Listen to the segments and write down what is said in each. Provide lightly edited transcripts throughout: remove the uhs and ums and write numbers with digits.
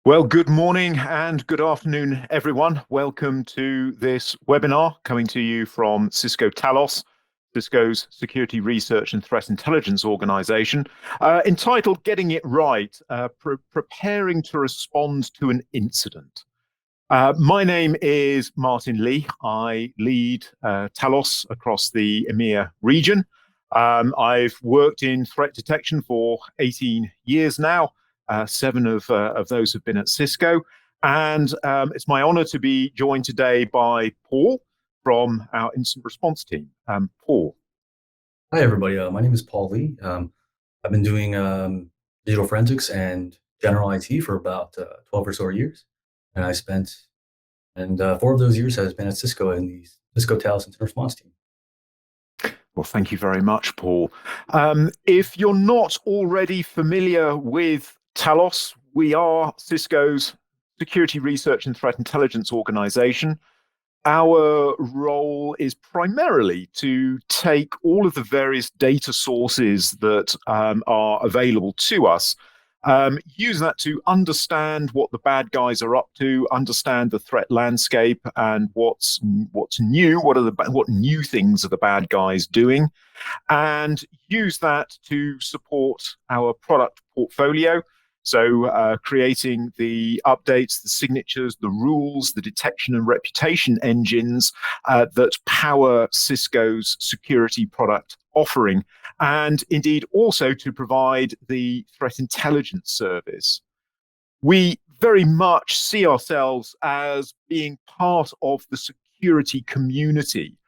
Well, good morning and good afternoon, everyone. Welcome to this webinar coming to you from Cisco Talos, Cisco's Security Research and Threat Intelligence Organization, entitled Getting It Right, Preparing to Respond to an Incident. My name is Martin Lee. I lead Talos across the EMEA region. I've worked in threat detection for 18 years now. Seven of those have been at Cisco. And it's my honor to be joined today by Paul from our incident response team. Paul. Hi, everybody. My name is Paul Lee. I've been doing digital forensics and general IT for about 12 or so years. And 4 of those years has been at Cisco in the Cisco Talos Incident Response team. Well, thank you very much, Paul. If you're not already familiar with Talos, we are Cisco's Security Research and Threat Intelligence Organization. Our role is primarily to take all of the various data sources that are available to us, use that to understand what the bad guys are up to, understand the threat landscape and what's new, what new things are the bad guys doing, and use that to support our product portfolio. So creating the updates, the signatures, the rules, the detection and reputation engines that power Cisco's security product offering, and indeed also to provide the threat intelligence service. We very much see ourselves as being part of the security community.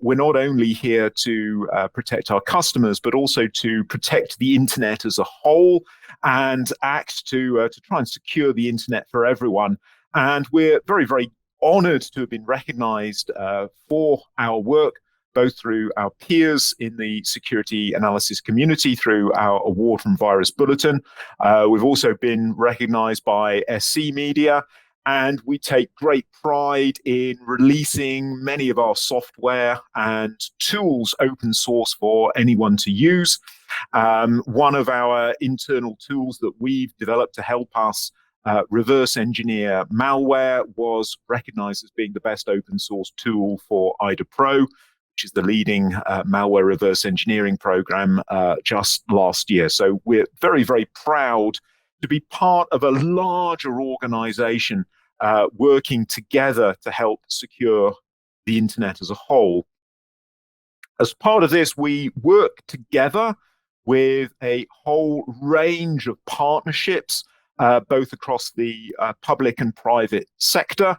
We're not only here to protect our customers, but also to protect the internet as a whole and act to try and secure the internet for everyone. And we're very, very honored to have been recognized for our work, both through our peers in the security analysis community, through our award from Virus Bulletin. We've also been recognized by SC Media, and we take great pride in releasing many of our software and tools open source for anyone to use. One of our internal tools that we've developed to help us reverse engineer malware was recognized as being the best open source tool for IDA Pro, which is the leading malware reverse engineering program just last year. So we're very, very proud to be part of a larger organization working together to help secure the internet as a whole. As part of this, we work together with a whole range of partnerships, both across the public and private sector.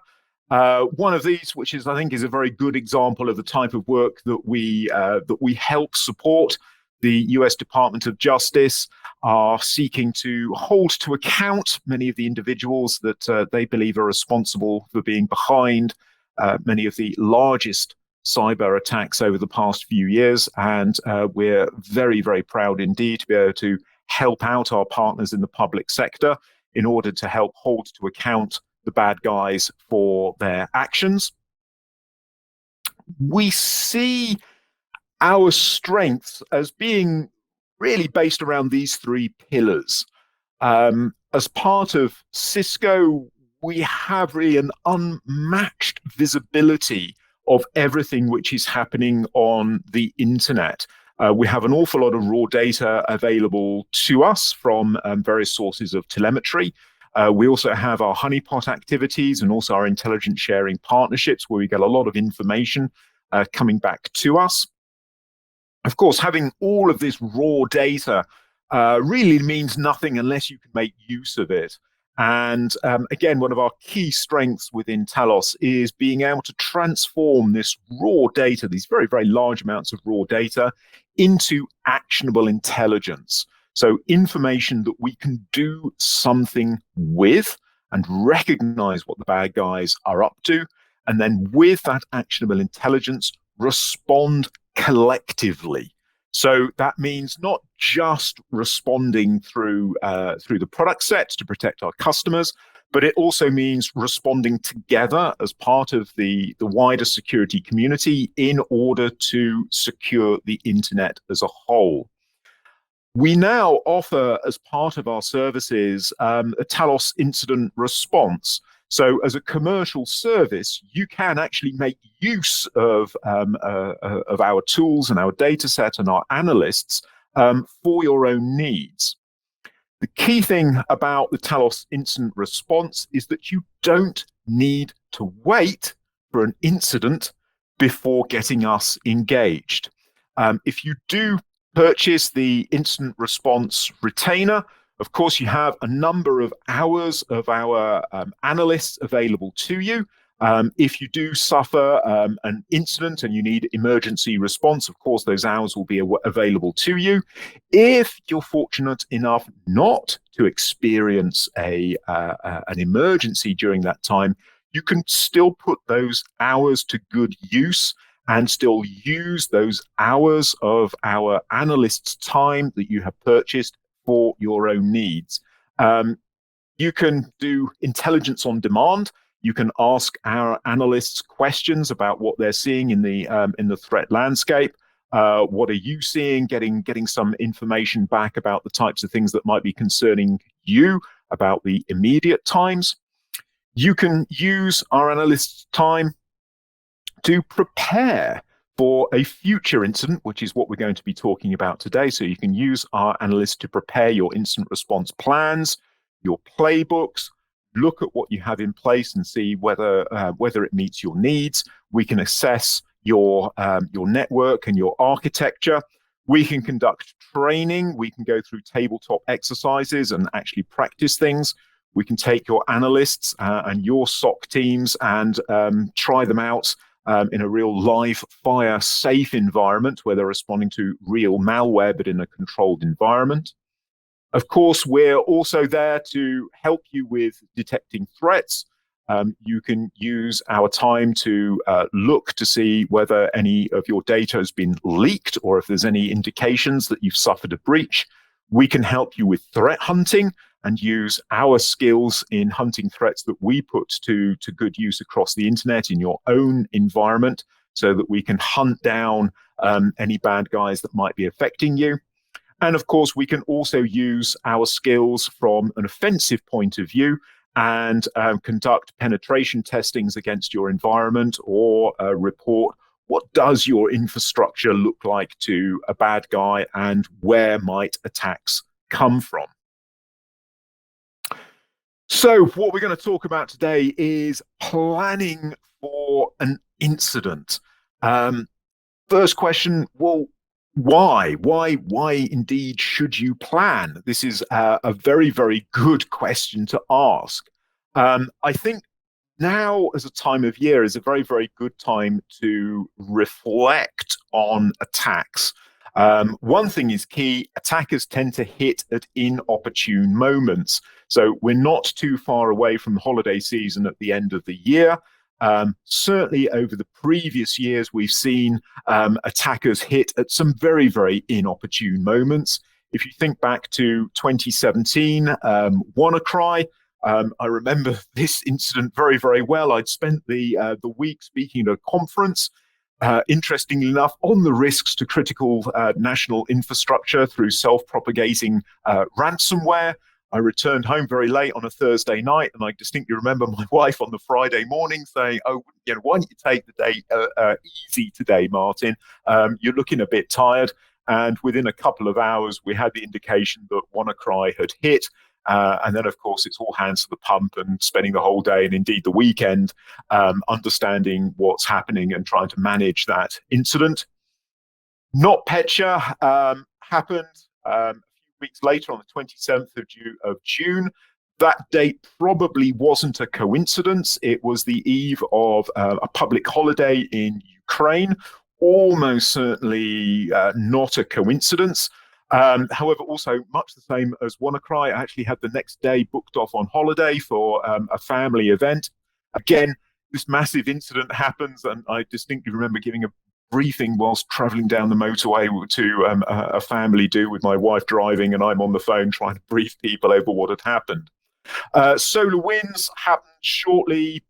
One of these, which I think is a very good example of the type of work that we help support, the US Department of Justice are seeking to hold to account many of the individuals that they believe are responsible for being behind many of the largest cyber attacks over the past few years. And we're very, very proud indeed to be able to help out our partners in the public sector in order to help hold to account the bad guys for their actions. We see our strengths as being really based around these three pillars. As part of Cisco, we have really an unmatched visibility of everything which is happening on the internet. We have an awful lot of raw data available to us from various sources of telemetry. We also have our honeypot activities and also our intelligence sharing partnerships where we get a lot of information coming back to us. Of course, having all of this raw data really means nothing unless you can make use of it. And again, one of our key strengths within Talos is being able to transform this raw data, these very, very large amounts of raw data, into actionable intelligence. So information that we can do something with and recognize what the bad guys are up to. And then with that actionable intelligence, respond collectively. So that means not just responding through the product set to protect our customers, but it also means responding together as part of the wider security community in order to secure the internet as a whole. We now offer, as part of our services, a Talos Incident Response. So, as a commercial service, you can actually make use of our tools and our data set and our analysts for your own needs. The key thing about the Talos Incident Response is that you don't need to wait for an incident before getting us engaged. If you do purchase the incident response retainer, of course, you have a number of hours of our analysts available to you. If you do suffer an incident and you need emergency response, of course, those hours will be available to you. If you're fortunate enough not to experience an emergency during that time, you can still put those hours to good use and still use those hours of our analysts' time that you have purchased for your own needs. You can do intelligence on demand. You can ask our analysts questions about what they're seeing in the threat landscape. What are you seeing? Getting some information back about the types of things that might be concerning you about the immediate times. You can use our analysts' time to prepare for a future incident, which is what we're going to be talking about today. So you can use our analysts to prepare your incident response plans, your playbooks, look at what you have in place and see whether it meets your needs. We can assess your network and your architecture. We can conduct training. We can go through tabletop exercises and actually practice things. We can take your analysts and your SOC teams and try them out in a real live fire safe environment where they're responding to real malware, but in a controlled environment. Of course, we're also there to help you with detecting threats. You can use our time to look to see whether any of your data has been leaked or if there's any indications that you've suffered a breach. We can help you with threat hunting and use our skills in hunting threats that we put to good use across the internet in your own environment so that we can hunt down any bad guys that might be affecting you. And of course, we can also use our skills from an offensive point of view and conduct penetration testings against your environment or report what does your infrastructure look like to a bad guy and where might attacks come from. So what we're going to talk about today is planning for an incident. First question, well, why? Why indeed should you plan? This is a very, very good question to ask. I think now as a time of year is a very, very good time to reflect on attacks. One thing is key, attackers tend to hit at inopportune moments. So we're not too far away from the holiday season at the end of the year. Certainly over the previous years, we've seen attackers hit at some very, very inopportune moments. If you think back to 2017, WannaCry, I remember this incident very, very well. I'd spent the week speaking at a conference, interestingly enough, on the risks to critical national infrastructure through self-propagating ransomware. I returned home very late on a Thursday night, and I distinctly remember my wife on the Friday morning saying, "Oh, why don't you take the day easy today, Martin? You're looking a bit tired." And within a couple of hours, we had the indication that WannaCry had hit. And then, of course, it's all hands to the pump and spending the whole day and indeed the weekend understanding what's happening and trying to manage that incident. NotPetya happened a few weeks later on the 27th of June. That date probably wasn't a coincidence. It was the eve of a public holiday in Ukraine. Almost certainly not a coincidence. However, also much the same as WannaCry, I actually had the next day booked off on holiday for a family event. Again, this massive incident happens, and I distinctly remember giving a briefing whilst traveling down the motorway to a family do with my wife driving, and I'm on the phone trying to brief people over what had happened. SolarWinds happened shortly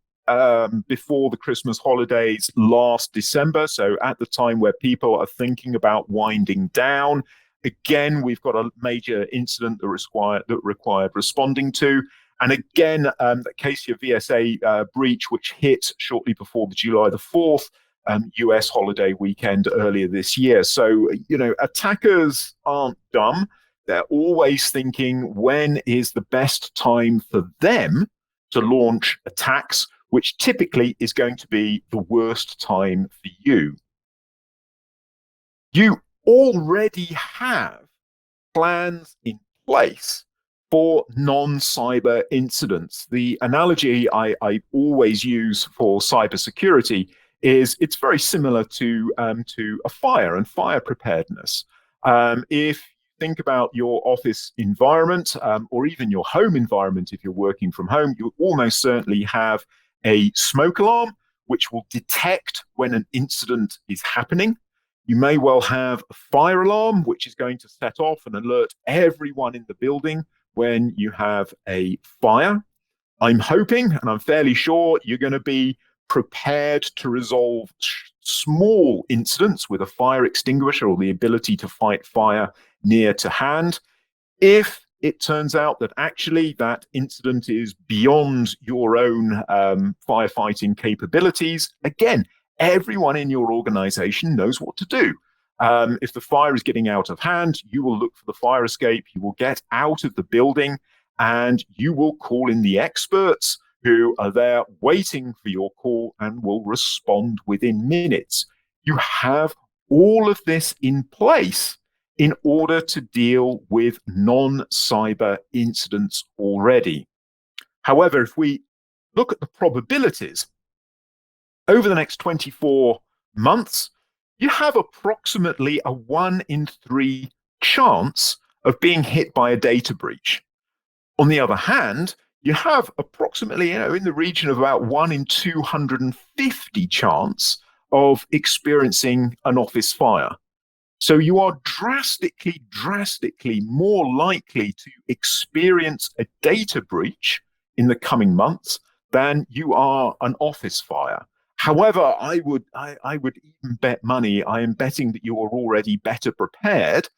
before the Christmas holidays last December. So at the time where people are thinking about winding down, Again, we've got a major incident that required responding to. And again, the Acacia VSA breach, which hit shortly before the July the 4th US holiday weekend earlier this year. So, attackers aren't dumb. They're always thinking, when is the best time for them to launch attacks, which typically is going to be the worst time for you. You already have plans in place for non-cyber incidents. The analogy I always use for cybersecurity is it's very similar to a fire and fire preparedness. If you think about your office environment or even your home environment, if you're working from home, you almost certainly have a smoke alarm which will detect when an incident is happening. You may well have a fire alarm, which is going to set off and alert everyone in the building when you have a fire. I'm hoping, and I'm fairly sure, you're going to be prepared to resolve small incidents with a fire extinguisher or the ability to fight fire near to hand. If it turns out that actually that incident is beyond your own firefighting capabilities, again, everyone in your organization knows what to do. If the fire is getting out of hand, you will look for the fire escape, you will get out of the building, and you will call in the experts who are there waiting for your call and will respond within minutes. You have all of this in place in order to deal with non-cyber incidents already. However, if we look at the probabilities, over the next 24 months, you have approximately a 1 in 3 chance of being hit by a data breach. On the other hand, you have approximately, in the region of about 1 in 250 chance of experiencing an office fire. So you are drastically more likely to experience a data breach in the coming months than you are an office fire. However, I would even bet money, I am betting that you are already better prepared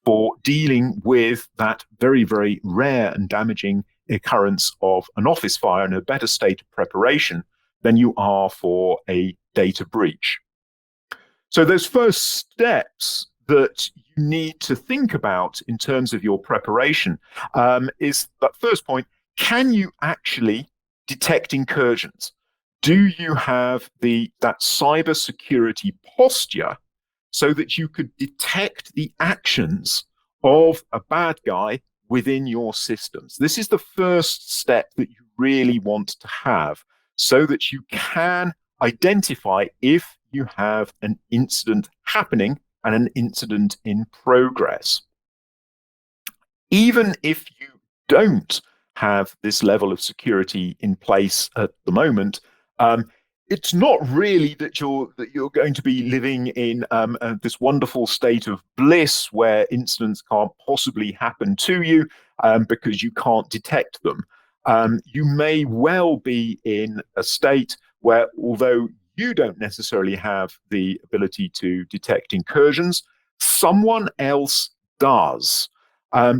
for dealing with that very, very rare and damaging occurrence of an office fire in a better state of preparation than you are for a data breach. So those first steps that you need to think about in terms of your preparation is that first point: can you actually detect incursions? Do you have that cybersecurity posture so that you could detect the actions of a bad guy within your systems? This is the first step that you really want to have so that you can identify if you have an incident happening and an incident in progress. Even if you don't have this level of security in place at the moment, it's not really that you're going to be living in this wonderful state of bliss where incidents can't possibly happen to you because you can't detect them. You may well be in a state where, although you don't necessarily have the ability to detect incursions, someone else does.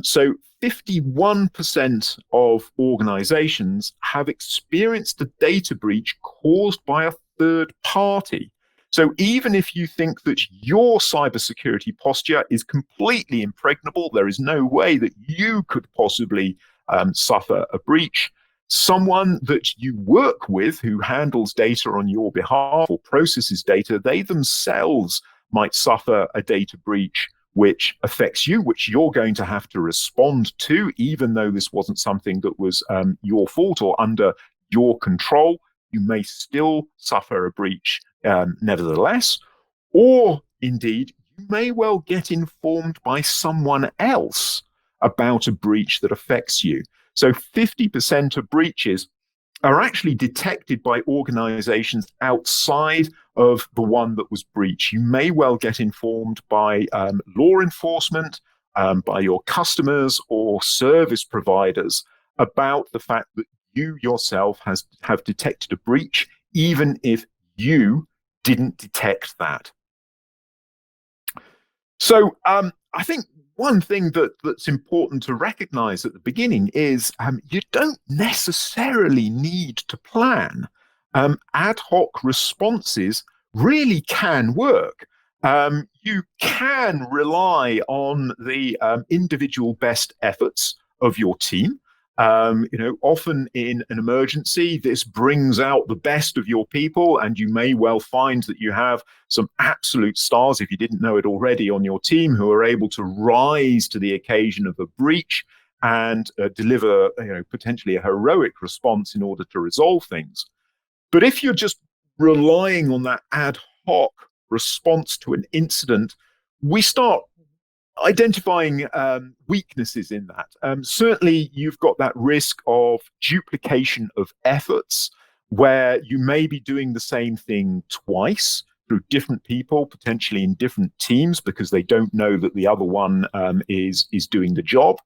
So 51% of organizations have experienced a data breach caused by a third party. So even if you think that your cybersecurity posture is completely impregnable, there is no way that you could possibly suffer a breach, someone that you work with who handles data on your behalf or processes data, they themselves might suffer a data breach which affects you, which you're going to have to respond to, even though this wasn't something that was your fault or under your control. You may still suffer a breach nevertheless, or indeed, you may well get informed by someone else about a breach that affects you. So 50% of breaches are actually detected by organizations outside of the one that was breached. You may well get informed by law enforcement, by your customers or service providers about the fact that you yourself have detected a breach, even if you didn't detect that. So I think one thing that's important to recognize at the beginning is you don't necessarily need to plan. Ad hoc responses really can work. You can rely on the individual best efforts of your team. Often in an emergency, this brings out the best of your people, and you may well find that you have some absolute stars, if you didn't know it already, on your team who are able to rise to the occasion of a breach and deliver, potentially a heroic response in order to resolve things. But if you're just relying on that ad hoc response to an incident, we start identifying weaknesses in that. Certainly, you've got that risk of duplication of efforts where you may be doing the same thing twice through different people, potentially in different teams, because they don't know that the other one is doing the job.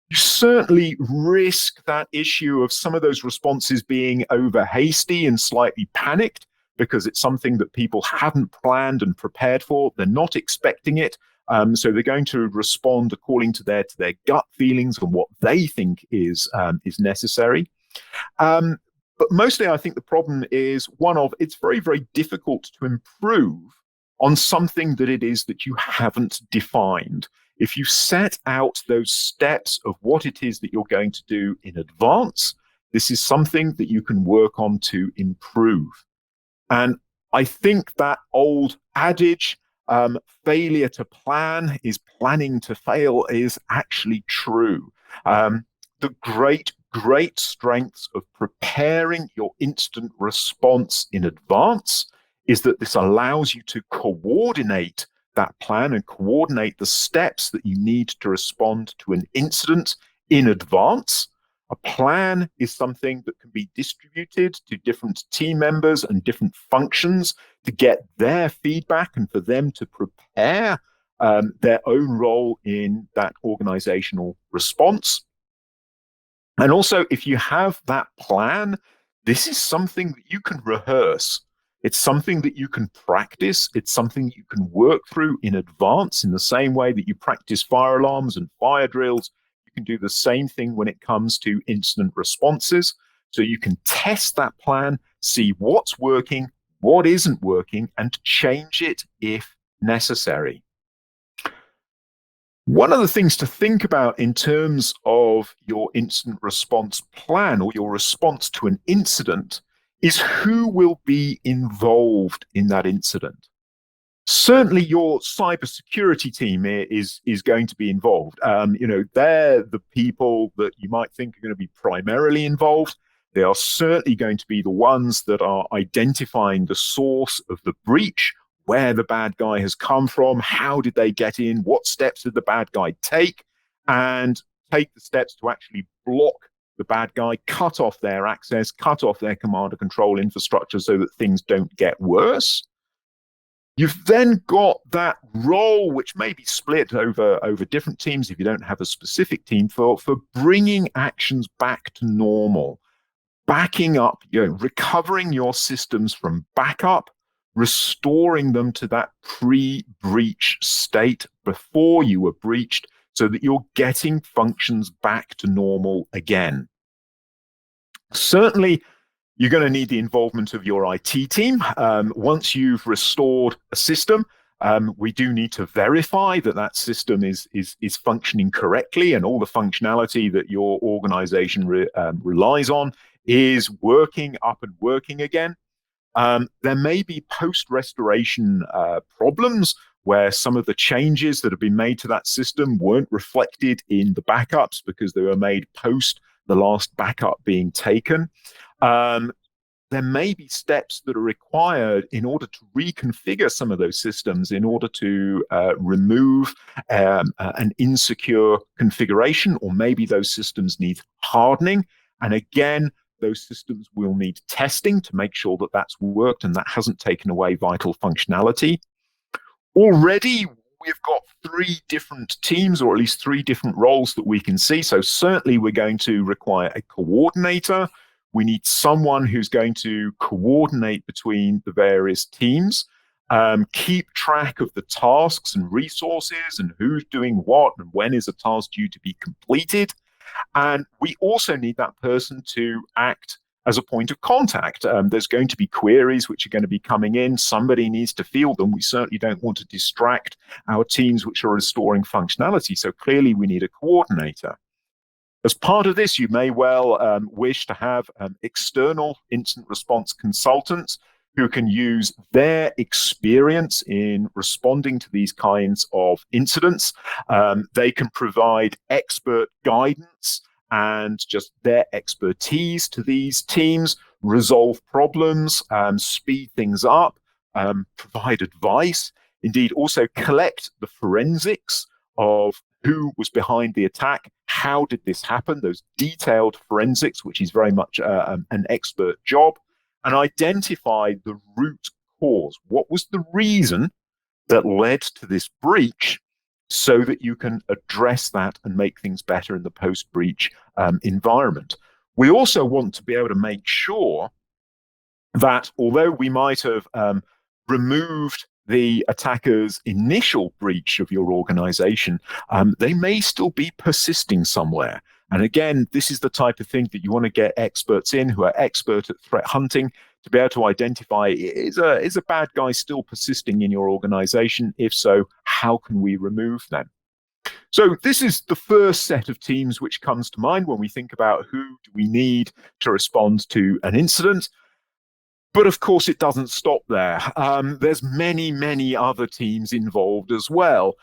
You certainly risk that issue of some of those responses being over hasty and slightly panicked because it's something that people haven't planned and prepared for. They're not expecting it. So they're going to respond according to their gut feelings and what they think is necessary. But mostly, I think the problem is one of it's very, very difficult to improve on something that it is that you haven't defined. If you set out those steps of what it is that you're going to do in advance, this is something that you can work on to improve. And I think that old adage, failure to plan is planning to fail, is actually true. The great strengths of preparing your instant response in advance is that this allows you to coordinate that plan and coordinate the steps that you need to respond to an incident in advance. A plan is something that can be distributed to different team members and different functions to get their feedback and for them to prepare their own role in that organizational response. And also, if you have that plan, this is something that you can rehearse. It's something that you can practice. It's something you can work through in advance in the same way that you practice fire alarms and fire drills. You can do the same thing when it comes to incident responses. So you can test that plan, see what's working, what isn't working, and change it if necessary. One of the things to think about in terms of your incident response plan or your response to an incident is who will be involved in that incident. Certainly, your cybersecurity team is going to be involved. They're the people that you might think are going to be primarily involved. They are certainly going to be the ones that are identifying the source of the breach, where the bad guy has come from, how did they get in, what steps did the bad guy take, and take the steps to actually block the bad guy, cut off their access, cut off their command and control infrastructure so that things don't get worse. You've then got that role, which may be split over different teams if you don't have a specific team, for bringing actions back to normal, backing up, recovering your systems from backup, restoring them to that pre-breach state before you were breached so that you're getting functions back to normal again. Certainly, you're going to need the involvement of your IT team. Once you've restored a system, we do need to verify that that system is functioning correctly and all the functionality that your organization relies on is working up and working again. There may be post-restoration problems where some of the changes that have been made to that system weren't reflected in the backups because they were made post the last backup being taken. There may be steps that are required in order to reconfigure some of those systems in order to remove an insecure configuration, or maybe those systems need hardening. And again, those systems will need testing to make sure that that's worked and that hasn't taken away vital functionality. Already, we've got 3 different teams, or at least 3 different roles that we can see. So certainly we're going to require a coordinator. We need someone who's going to coordinate between the various teams. keep track of the tasks and resources and who's doing what and when is a task due to be completed. And we also need that person to act as a point of contact. There's going to be queries which are going to be coming in. Somebody needs to field them. We certainly don't want to distract our teams which are restoring functionality. So clearly we need a coordinator. As part of this, you may well wish to have external incident response consultants who can use their experience in responding to these kinds of incidents. They can provide expert guidance and just their expertise to these teams, resolve problems, speed things up, provide advice, indeed also collect the forensics of who was behind the attack, how did this happen, those detailed forensics, which is very much an expert job, and identify the root cause. What was the reason that led to this breach so that you can address that and make things better in the post-breach environment? We also want to be able to make sure that although we might have removed the attacker's initial breach of your organization, they may still be persisting somewhere. And again, this is the type of thing that you want to get experts in who are expert at threat hunting to be able to identify, is a bad guy still persisting in your organization? If so, how can we remove them? So this is the first set of teams which comes to mind when we think about who do we need to respond to an incident. But of course, it doesn't stop there. There's many, many other teams involved as well.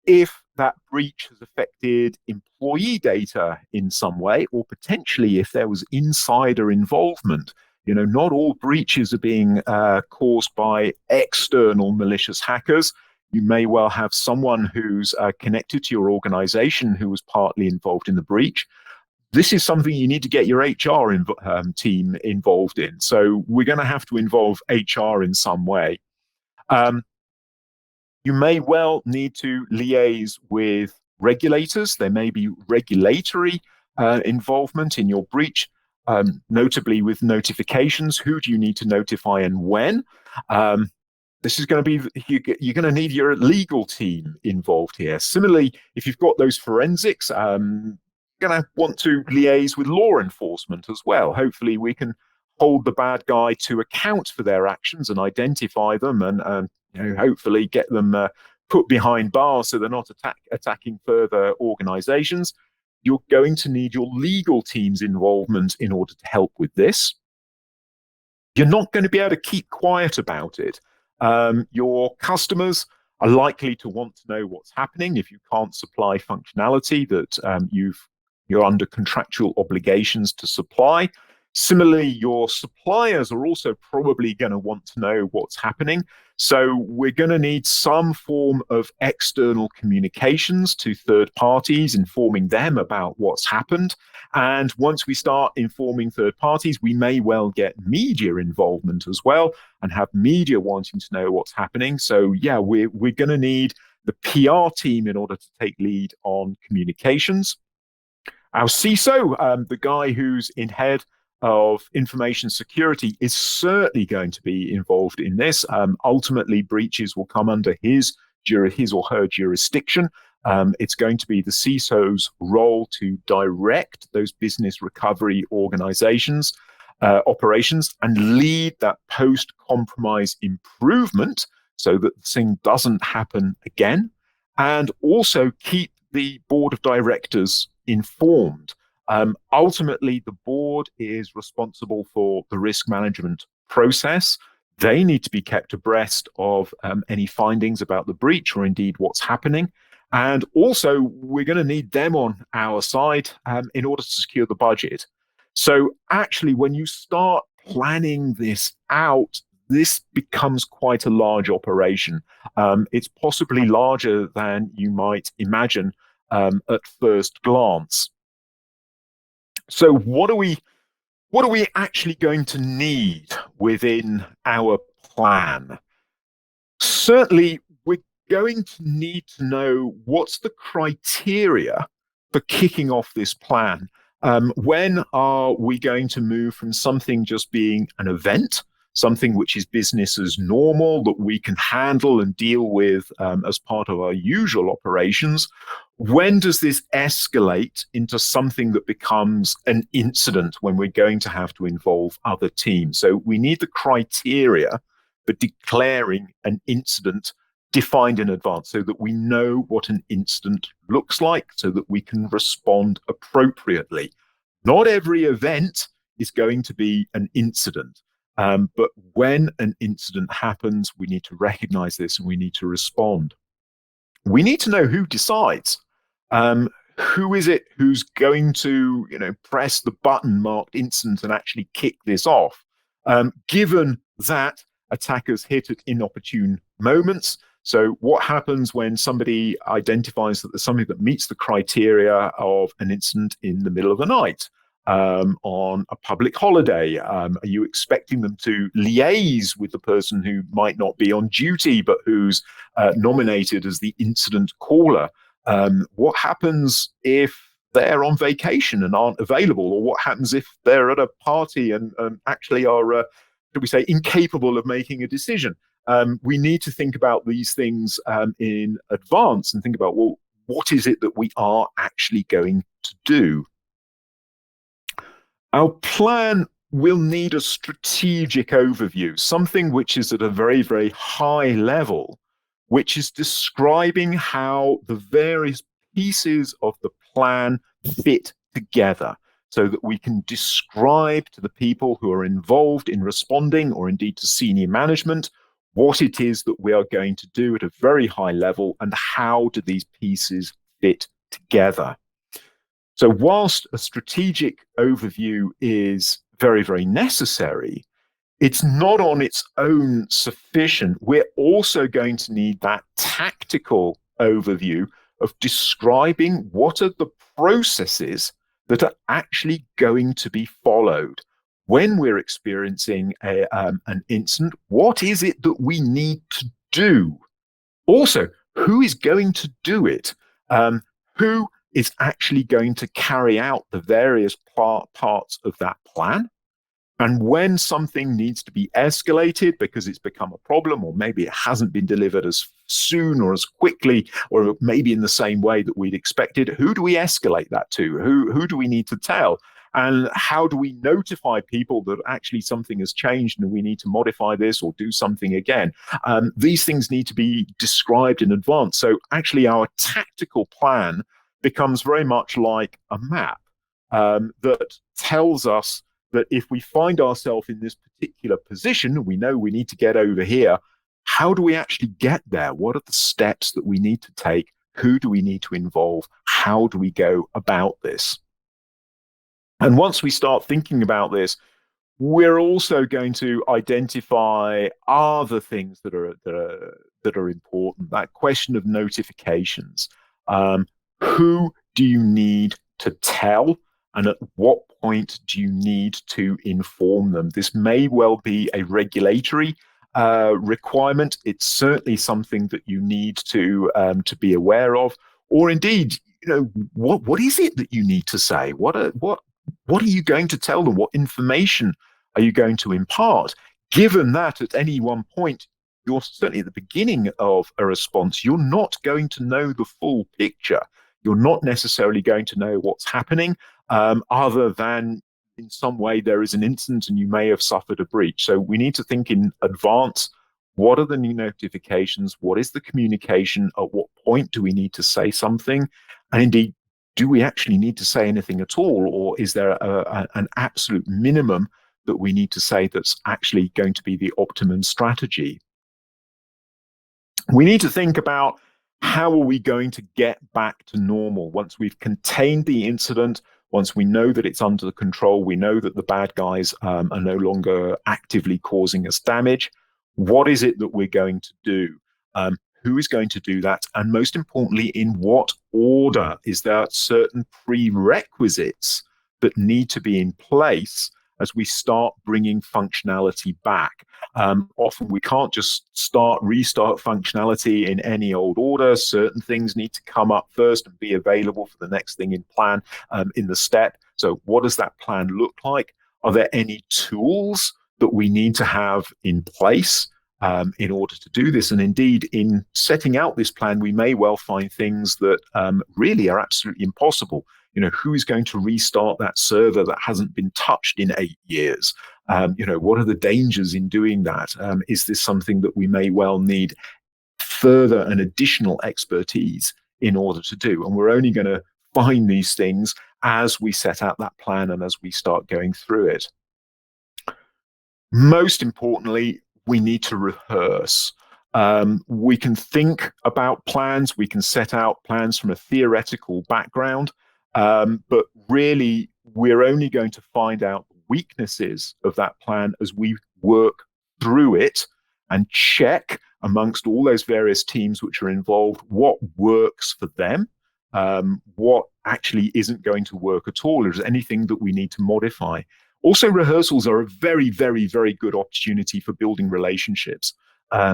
If that breach has affected employee data in some way, or potentially if there was insider involvement, not all breaches are being caused by external malicious hackers. You may well have someone who's connected to your organization who was partly involved in the breach. This is something you need to get your HR team involved in. So we're going to have to involve HR in some way. You may well need to liaise with regulators. There may be regulatory involvement in your breach, notably with notifications. Who do you need to notify and when? This is going to be, you're going to need your legal team involved here. Similarly, if you've got those forensics, going to want to liaise with law enforcement as well. Hopefully we can hold the bad guy to account for their actions and identify them and hopefully get them put behind bars so they're not attacking further organizations. You're going to need your legal team's involvement in order to help with this. You're not going to be able to keep quiet about it. Your customers are likely to want to know what's happening if you can't supply functionality that you're under contractual obligations to supply. Similarly, your suppliers are also probably going to want to know what's happening. So we're going to need some form of external communications to third parties, informing them about what's happened. And once we start informing third parties, we may well get media involvement as well and have media wanting to know what's happening. So yeah, we're going to need the PR team in order to take lead on communications. Our CISO, the guy who's in head of information security, is certainly going to be involved in this. Ultimately, breaches will come under his or her jurisdiction. It's going to be the CISO's role to direct those business recovery operations and lead that post-compromise improvement so that the thing doesn't happen again, and also keep the board of directors informed. Ultimately, the board is responsible for the risk management process. They need to be kept abreast of any findings about the breach or indeed what's happening. And also, we're going to need them on our side in order to secure the budget. So actually, when you start planning this out, this becomes quite a large operation. It's possibly larger than you might imagine at first glance. So what are we actually going to need within our plan? Certainly, we're going to need to know what's the criteria for kicking off this plan. When are we going to move from something just being an event something which is business as normal that we can handle and deal with as part of our usual operations? When does this escalate into something that becomes an incident when we're going to have to involve other teams? So we need the criteria for declaring an incident defined in advance so that we know what an incident looks like, so that we can respond appropriately. Not every event is going to be an incident, but when an incident happens, we need to recognize this and we need to respond. We need to know who decides. Who is it who's going to, press the button marked incident and actually kick this off? Given that attackers hit at inopportune moments. So what happens when somebody identifies that there's something that meets the criteria of an incident in the middle of the night? On a public holiday? Are you expecting them to liaise with the person who might not be on duty, but who's nominated as the incident caller? What happens if they're on vacation and aren't available? Or what happens if they're at a party and actually are, should we say, incapable of making a decision? We need to think about these things in advance and think about, well, what is it that we are actually going to do? Our plan will need a strategic overview, something which is at a very, very high level, which is describing how the various pieces of the plan fit together so that we can describe to the people who are involved in responding, or indeed to senior management, what it is that we are going to do at a very high level and how do these pieces fit together. So whilst a strategic overview is very, very necessary, it's not on its own sufficient. We're also going to need that tactical overview of describing what are the processes that are actually going to be followed. When we're experiencing an incident, what is it that we need to do? Also, who is going to do it? Who is actually going to carry out the various parts of that plan? And when something needs to be escalated because it's become a problem, or maybe it hasn't been delivered as soon or as quickly, or maybe in the same way that we'd expected, who do we escalate that to? Who do we need to tell? And how do we notify people that actually something has changed and we need to modify this or do something again? These things need to be described in advance. So actually our tactical plan becomes very much like a map that tells us that if we find ourselves in this particular position, we know we need to get over here. How do we actually get there? What are the steps that we need to take? Who do we need to involve? How do we go about this? And once we start thinking about this, we're also going to identify other things that are important. That question of notifications. Who do you need to tell? And at what point do you need to inform them? This may well be a regulatory requirement. It's certainly something that you need to be aware of. Or indeed, what is it that you need to say? What are you going to tell them? What information are you going to impart? Given that at any one point, you're certainly at the beginning of a response, you're not going to know the full picture. You're not necessarily going to know what's happening, other than in some way there is an incident and you may have suffered a breach. So we need to think in advance. What are the new notifications? What is the communication? At what point do we need to say something? And indeed, do we actually need to say anything at all? Or is there an absolute minimum that we need to say that's actually going to be the optimum strategy? We need to think about how are we going to get back to normal once we've contained the incident, once we know that it's under control, we know that the bad guys are no longer actively causing us damage. What is it that we're going to do? Who is going to do that? And most importantly, in what order? Is there certain prerequisites that need to be in place as we start bringing functionality back? Often we can't just restart functionality in any old order. Certain things need to come up first and be available for the next thing in plan, in the step. So what does that plan look like? Are there any tools that we need to have in place in order to do this. And indeed, in setting out this plan, we may well find things that really are absolutely impossible. Who is going to restart that server that hasn't been touched in 8 years? What are the dangers in doing that? Is this something that we may well need further and additional expertise in order to do? And we're only going to find these things as we set out that plan and as we start going through it. Most importantly, we need to rehearse. We can think about plans, we can set out plans from a theoretical background, but really we're only going to find out weaknesses of that plan as we work through it and check amongst all those various teams which are involved what works for them, what actually isn't going to work at all. Is there anything that we need to modify? Also, rehearsals are a very, very, very good opportunity for building relationships,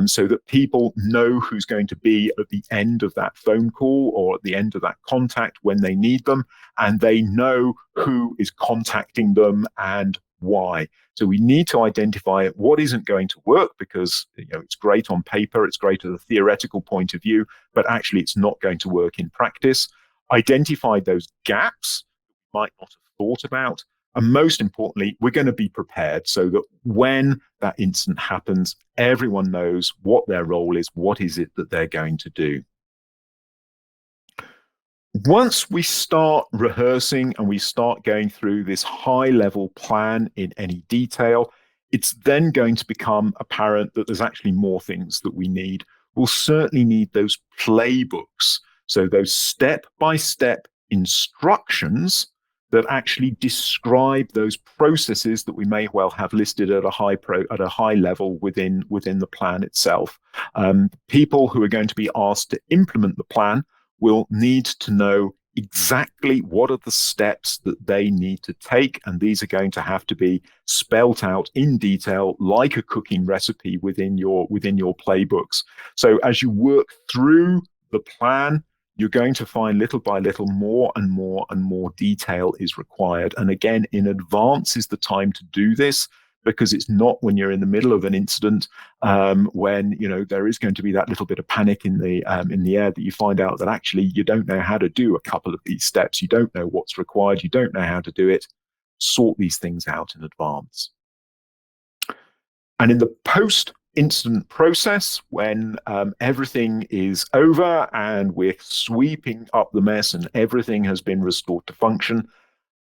so that people know who's going to be at the end of that phone call or at the end of that contact when they need them, and they know who is contacting them and why. So we need to identify what isn't going to work, because it's great on paper, it's great at a theoretical point of view, but actually it's not going to work in practice. Identify those gaps that we might not have thought about. And most importantly, we're going to be prepared so that when that incident happens, everyone knows what their role is, what is it that they're going to do. Once we start rehearsing and we start going through this high-level plan in any detail, it's then going to become apparent that there's actually more things that we need. We'll certainly need those playbooks, so those step-by-step instructions that actually describe those processes that we may well have listed at a high level within the plan itself. People who are going to be asked to implement the plan will need to know exactly what are the steps that they need to take, and these are going to have to be spelt out in detail like a cooking recipe within your playbooks. So as you work through the plan, you're going to find little by little more and more and more detail is required. And again, in advance is the time to do this, because it's not when you're in the middle of an incident, when there is going to be that little bit of panic in the air, that you find out that actually you don't know how to do a couple of these steps. You don't know what's required. You don't know how to do it. Sort these things out in advance. And in the post-incident process, when everything is over and we're sweeping up the mess and everything has been restored to function,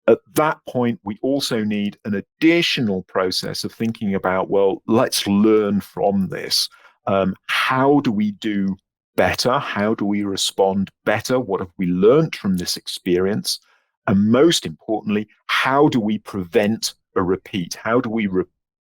at that point, we also need an additional process of thinking about, well, let's learn from this. How do we do better? How do we respond better? What have we learned from this experience? And most importantly, how do we prevent a repeat? How do we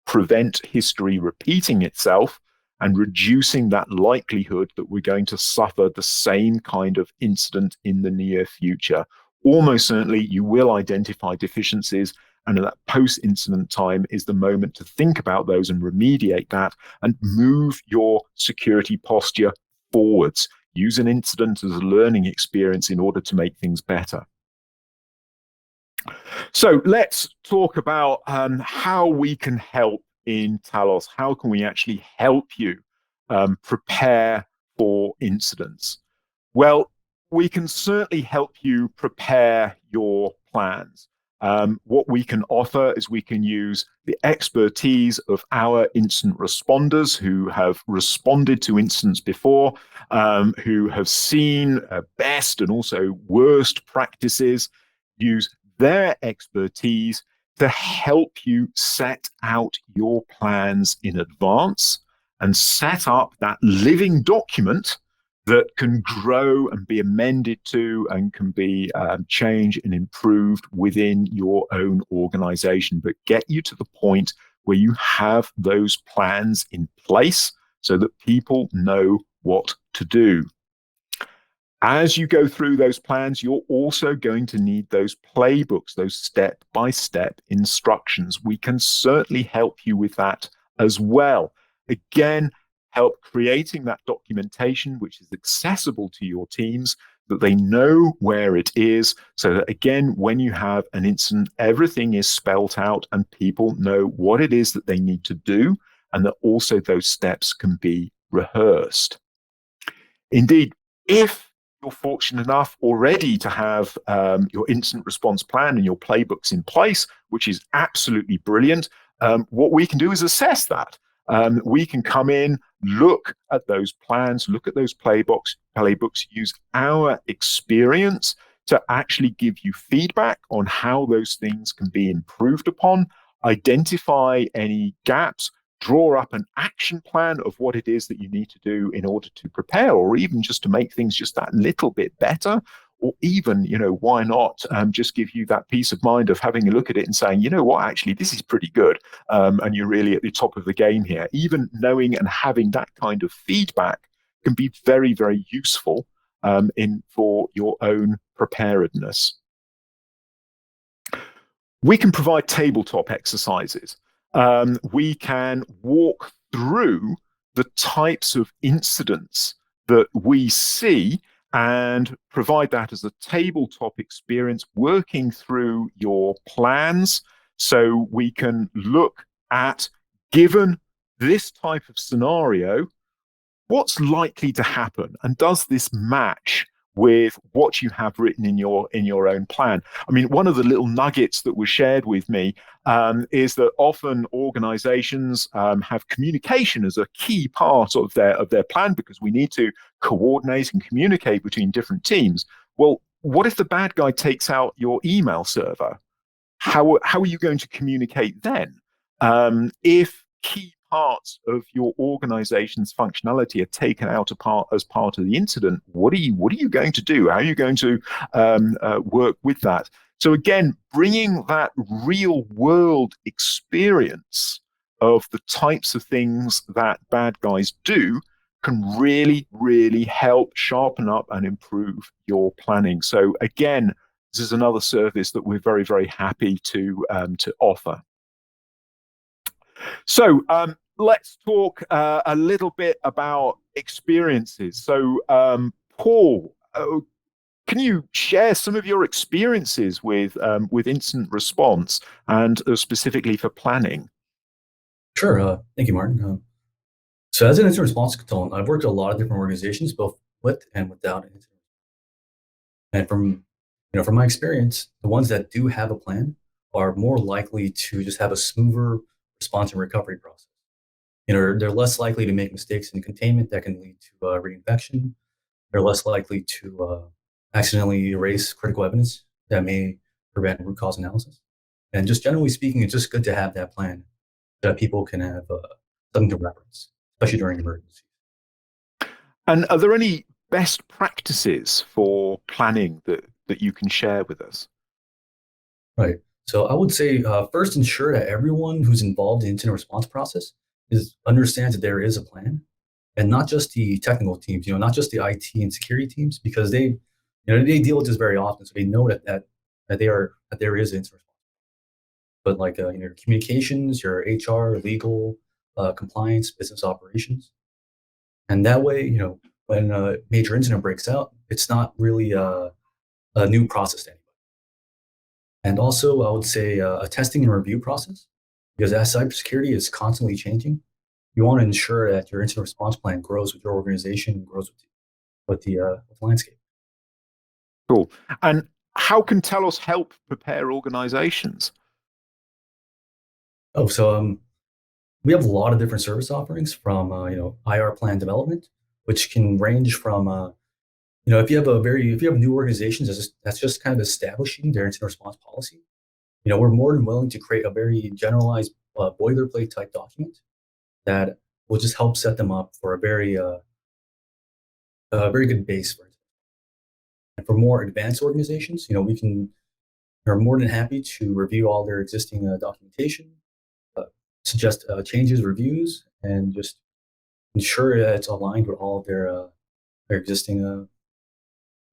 prevent history repeating itself and reducing that likelihood that we're going to suffer the same kind of incident in the near future? Almost certainly you will identify deficiencies, and at that post-incident time is the moment to think about those and remediate that and move your security posture forwards. Use an incident as a learning experience in order to make things better. So let's talk about how we can help in Talos. How can we actually help you prepare for incidents? Well, we can certainly help you prepare your plans. What we can offer is we can use the expertise of our incident responders who have responded to incidents before, who have seen best and also worst practices, use their expertise to help you set out your plans in advance and set up that living document that can grow and be amended to and can be changed and improved within your own organization, but get you to the point where you have those plans in place so that people know what to do. As you go through those plans, you're also going to need those playbooks, those step-by-step instructions. We can certainly help you with that as well. Again, help creating that documentation which is accessible to your teams that they know where it is, so that again, when you have an incident, everything is spelt out and people know what it is that they need to do, and that also those steps can be rehearsed. Indeed, if you're fortunate enough already to have your incident response plan and your playbooks in place, which is absolutely brilliant, what we can do is assess that. We can come in, look at those plans, look at those playbooks, use our experience to actually give you feedback on how those things can be improved upon, identify any gaps, draw up an action plan of what it is that you need to do in order to prepare, or even just to make things just that little bit better, or even, why not just give you that peace of mind of having a look at it and saying, you know what, actually, this is pretty good. And you're really at the top of the game here. Even knowing and having that kind of feedback can be very, very useful for your own preparedness. We can provide tabletop exercises. We can walk through the types of incidents that we see and provide that as a tabletop experience, working through your plans. So we can look at, given this type of scenario, what's likely to happen, and does this match with what you have written in your own plan? I mean, one of the little nuggets that was shared with me is that often organizations have communication as a key part of their plan, because we need to coordinate and communicate between different teams. Well, what if the bad guy takes out your email server? How are you going to communicate then? If key parts of your organization's functionality are taken out as part of the incident, what are you going to do? How are you going to work with that? So again, bringing that real world experience of the types of things that bad guys do can really, really help sharpen up and improve your planning. So again, this is another service that we're very, very happy to offer. So let's talk a little bit about experiences. So Paul, can you share some of your experiences with incident response, and specifically for planning? Sure. Thank you, Martin. So as an incident response consultant, I've worked at a lot of different organizations, both with and without an incident. And from my experience, the ones that do have a plan are more likely to just have a smoother response and recovery process. They're less likely to make mistakes in containment that can lead to reinfection. They're less likely to accidentally erase critical evidence that may prevent root cause analysis. And just generally speaking, it's just good to have that plan so that people can have something to reference, especially during emergencies. And are there any best practices for planning that you can share with us? Right. So I would say first ensure that everyone who's involved in the incident response process understands that there is a plan, and not just the technical teams. Not just the IT and security teams, because they deal with this very often, so they know that there is an incident response. But like your communications, your HR, legal, compliance, business operations, and that way, when a major incident breaks out, it's not really a new process to anybody. And also, I would say a testing and review process, because as cybersecurity is constantly changing, you want to ensure that your incident response plan grows with your organization and grows with the landscape. Cool. And how can Talos help prepare organizations? Oh, so we have a lot of different service offerings, from IR plan development, which can range from if you have new organizations that's just kind of establishing their incident response policy. We're more than willing to create a very generalized boilerplate type document that will just help set them up for a very good base for it. And for more advanced organizations, we're more than happy to review all their existing documentation, suggest changes, reviews, and just ensure that it's aligned with all of their existing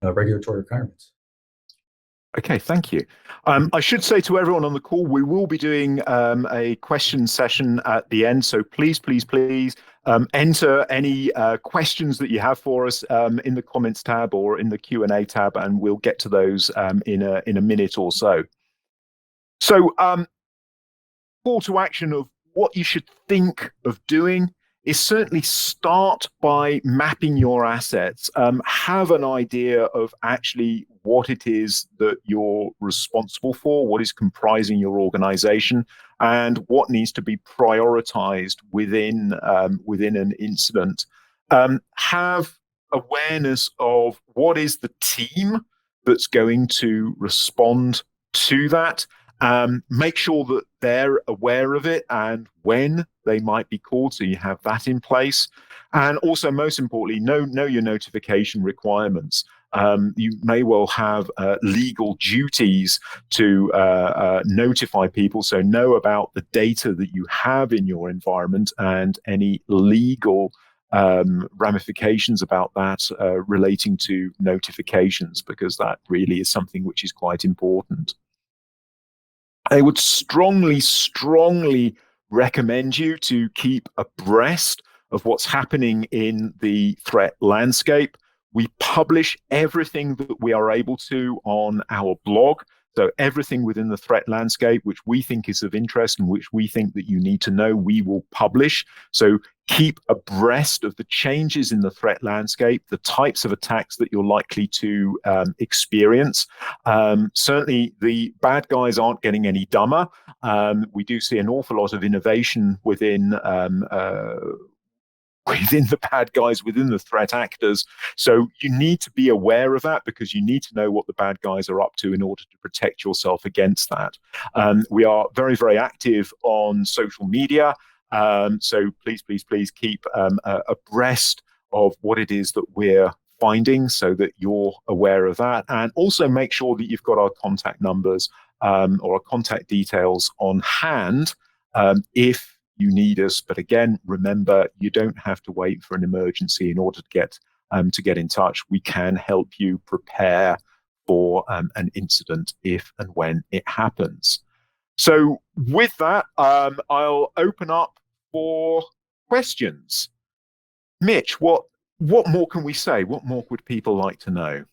regulatory requirements. Okay, thank you. I should say to everyone on the call, we will be doing a question session at the end. So please enter any questions that you have for us in the comments tab or in the Q&A tab, and we'll get to those in a minute or so. So call to action of what you should think of doing is certainly start by mapping your assets. Have an idea of actually what it is that you're responsible for, what is comprising your organization, and what needs to be prioritized within an incident. Have awareness of what is the team that's going to respond to that. Make sure that they're aware of it and when they might be called, so you have that in place. And also, most importantly, know your notification requirements. You may well have legal duties to notify people, so know about the data that you have in your environment and any legal ramifications about that relating to notifications, because that really is something which is quite important. I would strongly recommend you to keep abreast of what's happening in the threat landscape. We publish everything that we are able to on our blog. So everything within the threat landscape, which we think is of interest and which we think that you need to know, we will publish. So keep abreast of the changes in the threat landscape, the types of attacks that you're likely to experience. Certainly, the bad guys aren't getting any dumber. We do see an awful lot of innovation within the bad guys, within the threat actors. So you need to be aware of that, because you need to know what the bad guys are up to in order to protect yourself against that. We are very active on social media. So please keep abreast of what it is that we're finding, so that you're aware of that. And also make sure that you've got our contact numbers or our contact details on hand if you need us. But again, remember, you don't have to wait for an emergency in order to get in touch. We can help you prepare for an incident if and when it happens. So with that, I'll open up for questions. Mitch, what more can we say? What more would people like to know?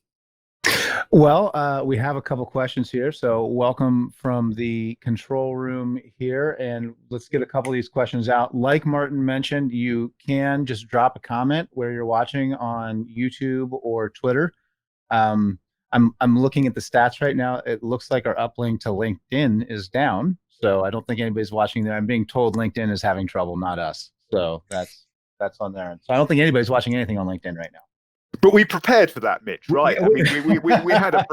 Well, we have a couple questions here. So welcome from the control room here, and let's get a couple of these questions out. Like Martin mentioned, you can just drop a comment where you're watching on YouTube or Twitter. I'm looking at the stats right now. It looks like our uplink to LinkedIn is down. So I don't think anybody's watching there. I'm being told LinkedIn is having trouble, not us. So that's on there. So I don't think anybody's watching anything on LinkedIn right now. But we prepared for that, Mitch, right? I mean, we had a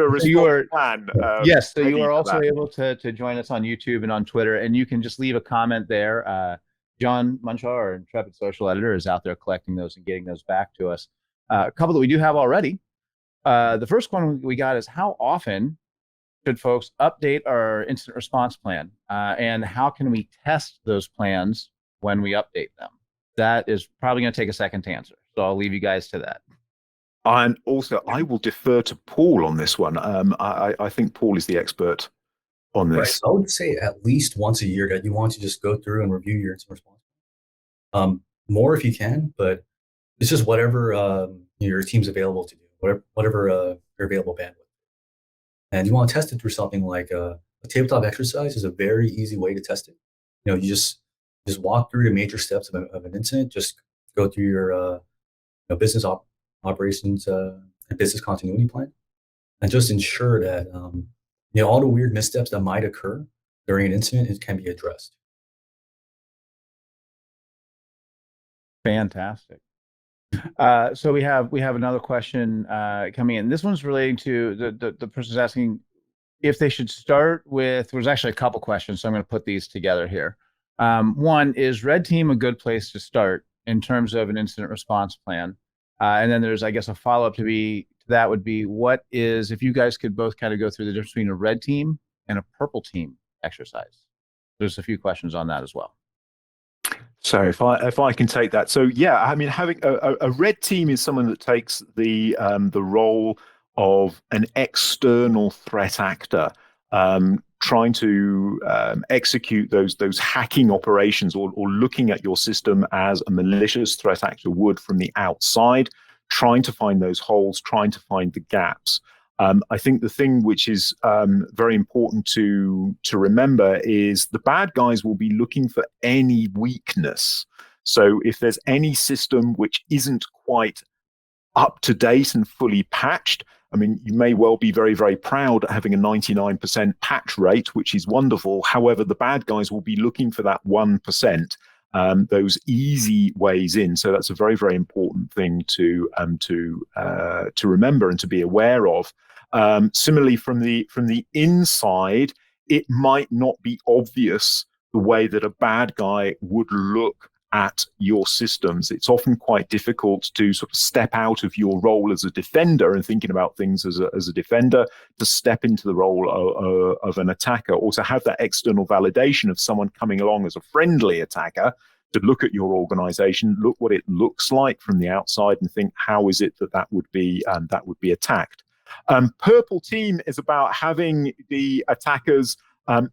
response plan. Yes, so you are also able to join us on YouTube and on Twitter, and you can just leave a comment there. John Munshaw, our Intrepid Social Editor, is out there collecting those and getting those back to us. A couple that we do have already. The first one we got is, how often should folks update our incident response plan? And how can we test those plans when we update them? That is probably going to take a second to answer. So I'll leave you guys to that. And also, I will defer to Paul on this one. I think Paul is the expert on this. Right. So I would say at least once a year that you want to just go through and review your incident response. More if you can, but it's just whatever your team's available to do, whatever your available bandwidth. And you want to test it through something like a tabletop exercise is a very easy way to test it. You just walk through the major steps of an incident. Just go through your business operations and business continuity plan, and just ensure that all the weird missteps that might occur during an incident, it can be addressed. Fantastic. So we have another question coming in. This one's relating to the person's asking if they should start with. There's actually a couple questions, so I'm going to put these together here. One is, red team a good place to start in terms of an incident response plan? And then there's, I guess, a follow-up to that would be, what is, if you guys could both kind of go through the difference between a red team and a purple team exercise. There's a few questions on that as well. So if I can take that. So yeah, I mean, having a red team is someone that takes the role of an external threat actor trying to execute those hacking operations, or looking at your system as a malicious threat actor would from the outside, trying to find those holes, trying to find the gaps. I think the thing which is very important to remember is the bad guys will be looking for any weakness. So if there's any system which isn't quite up to date and fully patched, I mean, you may well be very, very proud at having a 99% patch rate, which is wonderful. However, the bad guys will be looking for that 1%, those easy ways in. So that's a very, very important thing to remember and to be aware of. Similarly, from the inside, it might not be obvious the way that a bad guy would look at your systems. It's often quite difficult to sort of step out of your role as a defender and thinking about things as a defender, to step into the role of an attacker, or to have that external validation of someone coming along as a friendly attacker, to look at your organization, look what it looks like from the outside, and think, how is it that would be attacked? Purple team is about having the attackers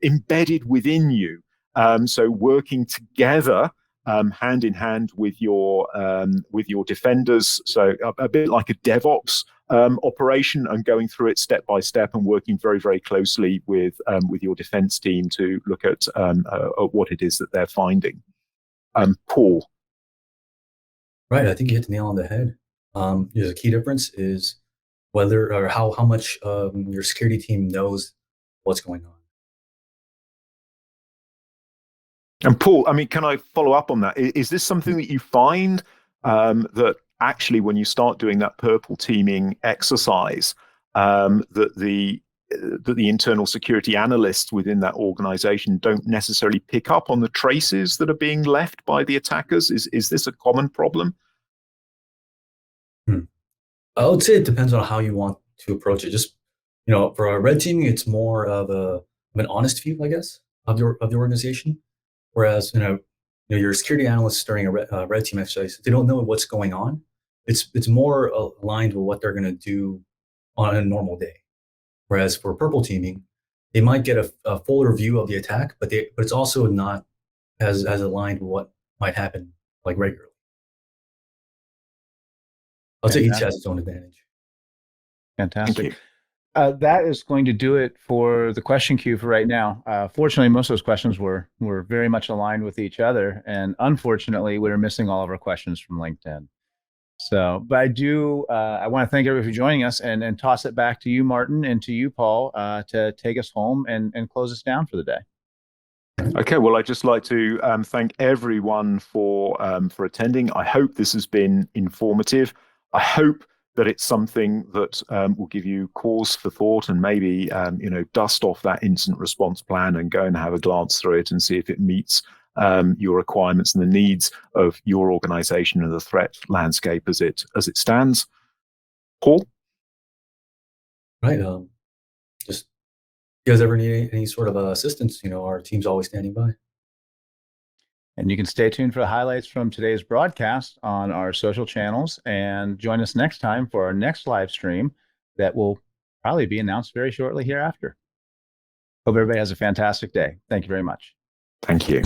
embedded within you, so working together, hand in hand with your defenders. So a bit like a DevOps operation, and going through it step by step, and working very, very closely with your defense team to look at what it is that they're finding. Paul. Right, I think you hit the nail on the head. There's a key difference is whether or how much your security team knows what's going on. And Paul, I mean, can I follow up on that? Is this something that you find that actually, when you start doing that purple teaming exercise, that the internal security analysts within that organization don't necessarily pick up on the traces that are being left by the attackers? Is this a common problem? I would say it depends on how you want to approach it. Just, for a red teaming, it's more of an honest view, I guess, of the organization. Whereas, your security analysts during a red team exercise, they don't know what's going on. It's more aligned with what they're going to do on a normal day. Whereas for purple teaming, they might get a fuller view of the attack, but it's also not as aligned with what might happen like regularly. I'll say each has its own advantage. Fantastic. That is going to do it for the question queue for right now. Fortunately, most of those questions were very much aligned with each other, and unfortunately, we're missing all of our questions from LinkedIn. So, but I want to thank everybody for joining us, and toss it back to you, Martin, and to you, Paul, to take us home and close us down for the day. Okay, well, I'd just like to thank everyone for attending. I hope this has been informative. I hope that it's something that will give you cause for thought, and maybe dust off that incident response plan and go and have a glance through it and see if it meets your requirements and the needs of your organization and the threat landscape as it stands. Paul? Right. Just, if you guys ever need any sort of assistance, our team's always standing by. And you can stay tuned for the highlights from today's broadcast on our social channels, and join us next time for our next live stream that will probably be announced very shortly hereafter. Hope everybody has a fantastic day. Thank you very much. Thank you.